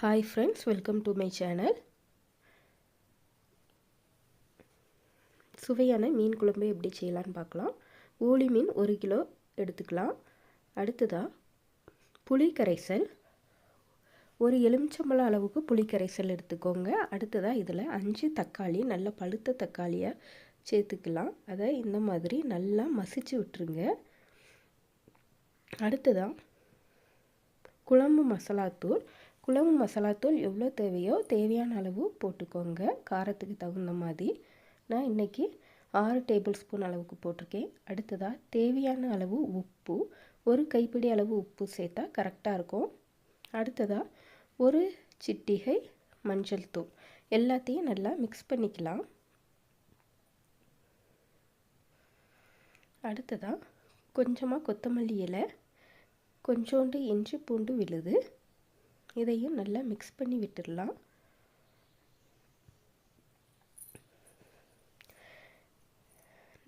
Hi friends, welcome to my channel. சுவையான மீன் குழம்பு எப்படி செய்யலாம்னு பார்க்கலாம். ஊளி மீன் 1 கிலோ எடுத்துக்கலாம். அடுத்ததா புளி கரைசல், ஒரு எலுமிச்சம்பழம் அளவுக்கு புளி கரைசல் எடுத்துக்கோங்க. அடுத்ததா இதில் 5 தக்காளி, நல்ல பழுத்த தக்காளியை சேர்த்துக்கலாம். அதை இந்த மாதிரி நல்லா மசிச்சு விட்டுருங்க. அடுத்ததா குழம்பு மசாலாத்தூள் எவ்வளோ தேவையோ தேவையான அளவு போட்டுக்கோங்க. காரத்துக்கு தகுந்த மாதிரி. நான் இன்றைக்கி 6 டேபிள் ஸ்பூன் அளவுக்கு போட்டிருக்கேன். அடுத்ததாக தேவையான அளவு உப்பு, ஒரு கைப்பிடி அளவு உப்பு சேர்த்தா கரெக்டாக இருக்கும். அடுத்ததாக ஒரு சிட்டிகை மஞ்சள் தூள், எல்லாத்தையும் நல்லா மிக்ஸ் பண்ணிக்கலாம். அடுத்ததாக கொஞ்சமாக கொத்தமல்லி இலை, கொஞ்சோண்டு இஞ்சி பூண்டு விழுது, இதையும் நல்லா மிக்ஸ் பண்ணி விட்டுடலாம்.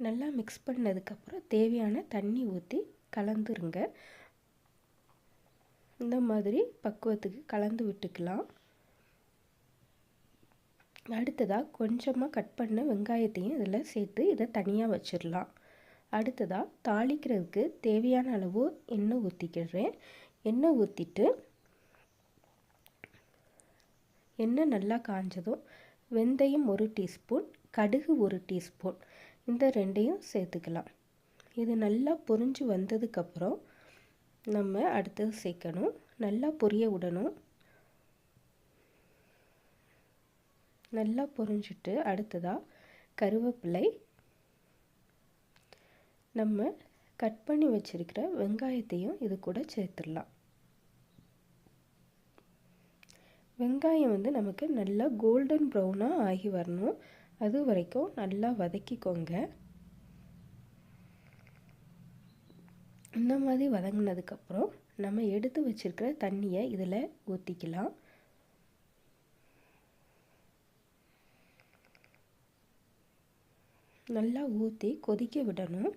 நல்லா மிக்ஸ் பண்ணதுக்கப்புறம் தேவையான தண்ணி ஊற்றி கலந்துருங்க. இந்த மாதிரி பக்குவத்துக்கு கலந்து விட்டுக்கலாம். அடுத்ததாக கொஞ்சமாக கட் பண்ண வெங்காயத்தையும் இதில் சேர்த்து இதை தனியாக வச்சிடலாம். அடுத்ததாக தாளிக்கிறதுக்கு தேவையான அளவு எண்ணெய் ஊற்றிக்கிறேன். எண்ணெய் ஊற்றிட்டு எண்ணெய் நல்லா காஞ்சதும் வெந்தயம் 1 டீஸ்பூன், கடுகு 1 டீஸ்பூன், இந்த ரெண்டையும் சேர்த்துக்கலாம். இது நல்லா பொரிஞ்சு வந்ததுக்கப்புறம் நம்ம அடுத்தது சேர்க்கணும். நல்லா பொரிய விடணும். நல்லா பொரிஞ்சிட்டு அடுத்ததாக கருவேப்பிலை, நம்ம கட் பண்ணி வச்சுருக்கிற வெங்காயத்தையும் இது கூட சேர்த்துடலாம். வெங்காயம் நமக்கு நல்லா கோல்டன் ப்ரௌனாக ஆகி வரணும். அது வரைக்கும் நல்லா வதக்கிக்கோங்க. இந்த மாதிரி வதங்கினதுக்கப்புறம் நம்ம எடுத்து வச்சுருக்கிற தண்ணியை இதில் ஊற்றிக்கலாம். நல்லா ஊற்றி கொதிக்க விடணும்.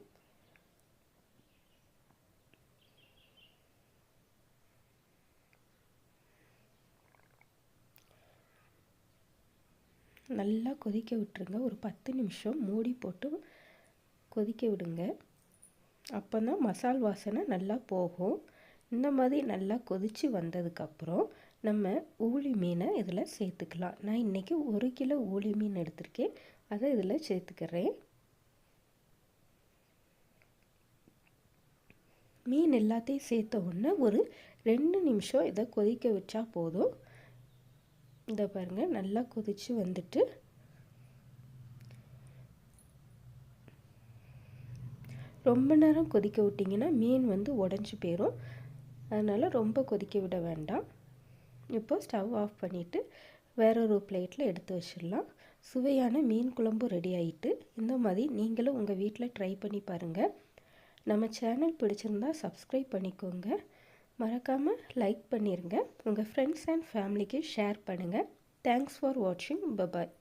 நல்லா கொதிக்க விட்டுருங்க. ஒரு 10 நிமிஷம் மூடி போட்டு கொதிக்க விடுங்க. அப்போ தான் மசால் வாசனை நல்லா போகும். இந்த மாதிரி நல்லா கொதித்து வந்ததுக்கப்புறம் நம்ம ஊளி மீனை இதில் சேர்த்துக்கலாம். நான் இன்றைக்கி 1 கிலோ ஊளி மீன் எடுத்திருக்கேன். அதை இதில் சேர்த்துக்கிறேன். மீன் எல்லாத்தையும் சேர்த்த உடனே ஒரு 2 நிமிஷம் இதை கொதிக்க வச்சா போதும். இதை பாருங்கள், நல்லா கொதித்து வந்துட்டு ரொம்ப நேரம் கொதிக்க விட்டிங்கன்னா மீன் உடஞ்சி போயிடும். அதனால் ரொம்ப கொதிக்க விட வேண்டாம். இப்போ ஸ்டவ் ஆஃப் பண்ணிவிட்டு வேறொரு பிளேட்டில் எடுத்து வச்சிடலாம். சுவையான மீன் குழம்பு ரெடி ஆகிட்டு. இந்த மாதிரி நீங்களும் உங்கள் வீட்டில் ட்ரை பண்ணி பாருங்கள். நம்ம சேனல் பிடிச்சிருந்தா சப்ஸ்கிரைப் பண்ணிக்கோங்க. மறக்காமல் லைக் பண்ணிடுங்க. உங்கள் ஃப்ரெண்ட்ஸ் அண்ட் ஃபேமிலிக்கு ஷேர் பண்ணுங்கள். தேங்க்ஸ் ஃபார் வாட்சிங். பபாய்.